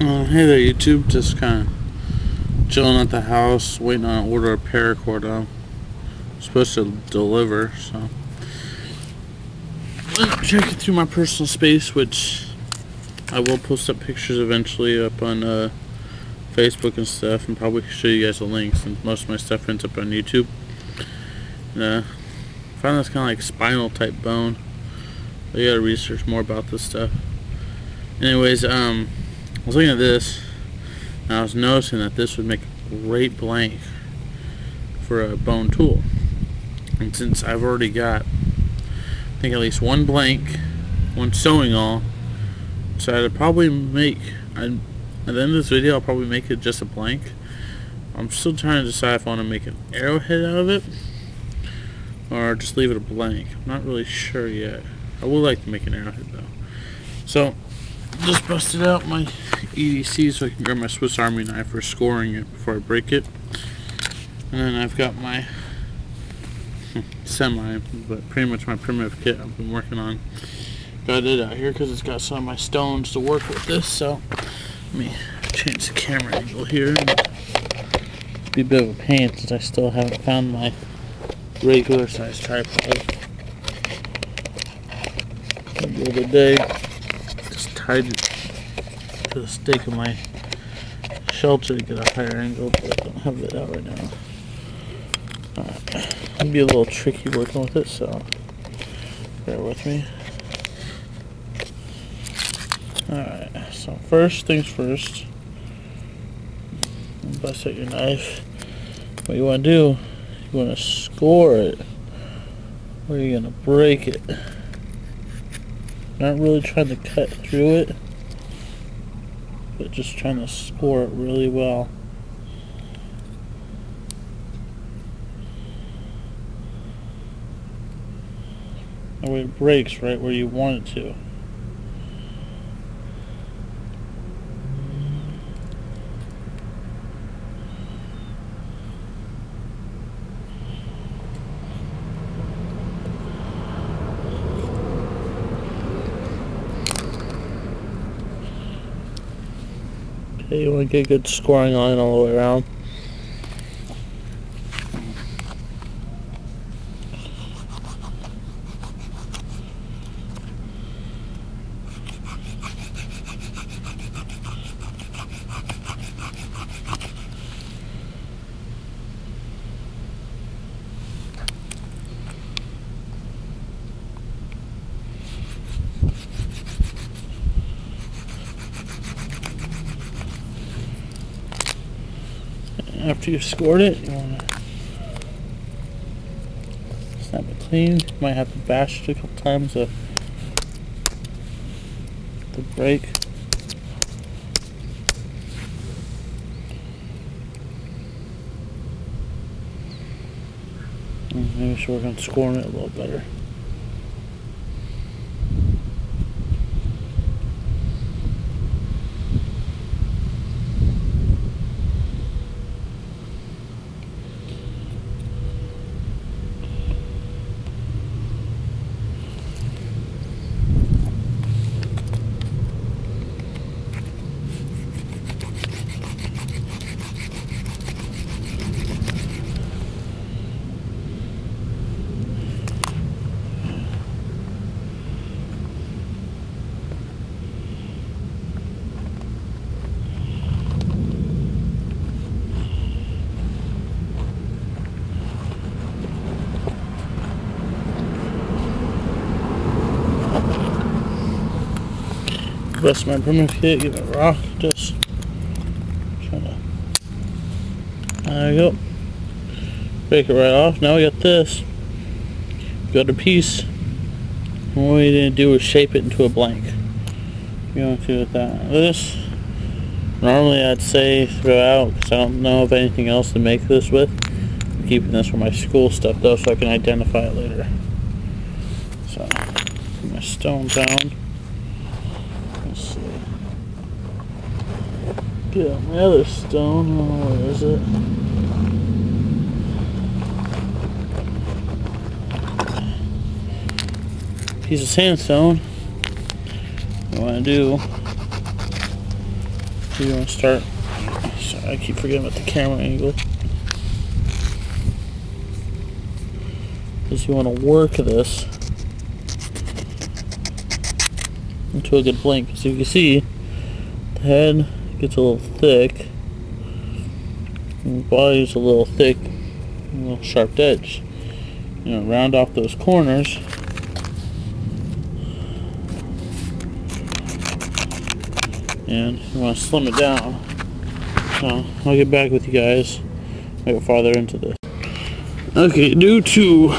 Hey there, YouTube. Just kind of chilling at the house, waiting on an order of paracord. I'm supposed to deliver, so I'm checking through my personal space, which I will post up pictures eventually up on Facebook and stuff, and probably show you guys the links. And most of my stuff ends up on YouTube. I find this kind of like spinal type bone. I gotta research more about this stuff. Anyways, I was looking at this, and I was noticing that this would make a great blank for a bone tool. And since I've already got, I think, at least one blank, one sewing awl, so I'd probably make, at the end of this video, I'll probably make it just a blank. I'm still trying to decide if I want to make an arrowhead out of it, or just leave it a blank. I'm not really sure yet. I would like to make an arrowhead though. So, just busted out my EDC so I can grab my Swiss Army knife for scoring it before I break it. And then I've got my but pretty much my primitive kit I've been working on. Got it out here because it's got some of my stones to work with this. So let me change the camera angle here. It'd be a bit of a pain since I still haven't found my regular size tripod. The other day, just tied it to the stake of my shelter to get a higher angle, but I don't have it out right now. Alright, it'll be a little tricky working with it, so bear with me. Alright, so first things first, bust out your knife. What you want to do, you want to score it, or you're going to break it. Not really trying to cut through it, but just trying to score it really well. That way it breaks right where you want it to. Okay, you want to get a good scoring line all the way around. After you've scored it, you want to snap it clean. You might have to bash it a couple times to break. And maybe should work on scoring it a little better. Rest my primitive kit, give it a rock, just trying to, there you go, break it right off. Now we got this, got a piece, and what we need to do is shape it into a blank. You want to do with that. This, normally I'd say throw out, because I don't know of anything else to make this with. I'm keeping this for my school stuff though, so I can identify it later. So, put my stone down. Let's see. Get out my other stone. Oh, where is it? Piece of sandstone. What I want to do So you want to start. Sorry, I keep forgetting about the camera angle. Because you want to work this into a good blink. So you can see the head gets a little thick, and the body's a little thick, a little sharp edge. You know, round off those corners. And you want to slim it down. So I'll get back with you guys a bit farther into this. Okay, due to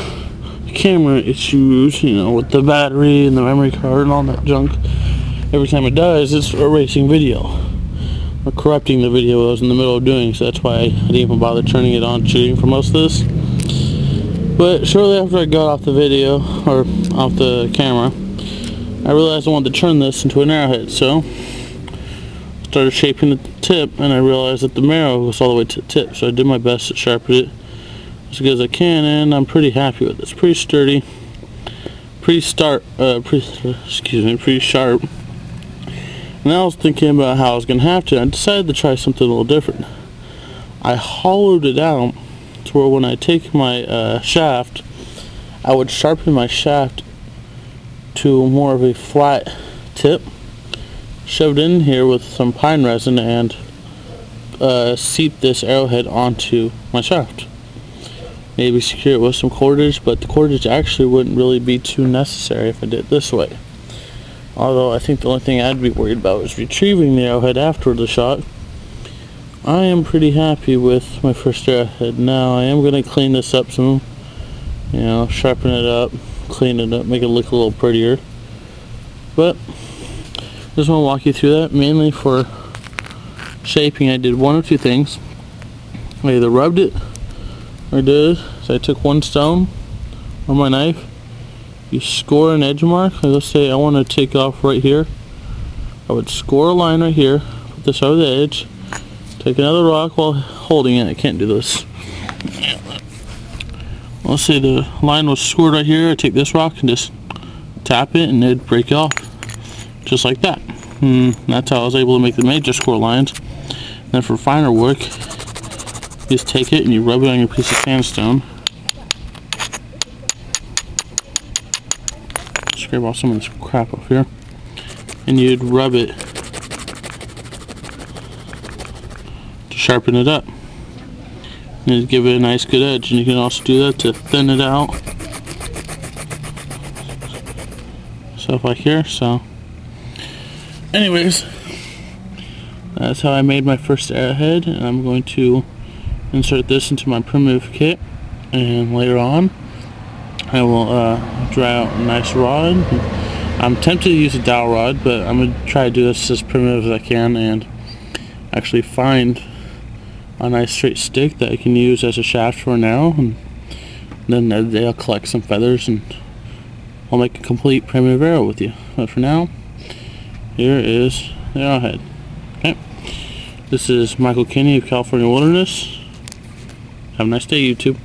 camera issues, you know, with the battery and the memory card and all that junk, every time it dies, it's erasing video or corrupting the video I was in the middle of doing. So that's why I didn't even bother turning it on shooting for most of this. But shortly after I got off the video or off the camera, I realized I wanted to turn this into an arrowhead. So started shaping the tip, and I realized that the marrow goes all the way to the tip, so I did my best to sharpen it as good as I can, and I'm pretty happy with it. It's pretty sturdy, pretty sharp. And I was thinking about how I was going to have to, and I decided to try something a little different. I hollowed it out to where when I take my shaft, I would sharpen my shaft to more of a flat tip, shoved in here with some pine resin, and seat this arrowhead onto my shaft. Maybe secure it with some cordage, but the cordage actually wouldn't really be too necessary if I did it this way. Although I think the only thing I'd be worried about is retrieving the arrowhead after the shot. I am pretty happy with my first arrowhead. Now I am going to clean this up some, you know, sharpen it up, clean it up, make it look a little prettier. But just want to walk you through that. Mainly for shaping, I did one of two things. I either rubbed it, or I did so I took one stone on my knife. You score an edge mark. Like, let's say I want to take off right here. I would score a line right here, put this over the edge, take another rock while holding it. I can't do this. Let's say the line was scored right here. I take this rock and just tap it, and it'd break off. Just like that. That's how I was able to make the major score lines. And then for finer work, you just take it and you rub it on your piece of sandstone. Scrape off some of this crap off here. And you'd rub it to sharpen it up. And it'd give it a nice good edge. And you can also do that to thin it out. Stuff like here, so. Anyways, that's how I made my first arrowhead, and I'm going to insert this into my primitive kit, and later on I will dry out a nice rod. I'm tempted to use a dowel rod, but I'm going to try to do this as primitive as I can and actually find a nice straight stick that I can use as a shaft for now, and then they'll collect some feathers and I'll make a complete primitive arrow with you. But for now, here is the arrowhead. Okay. This is Michael Kinney of California Wilderness. Have a nice day, YouTube.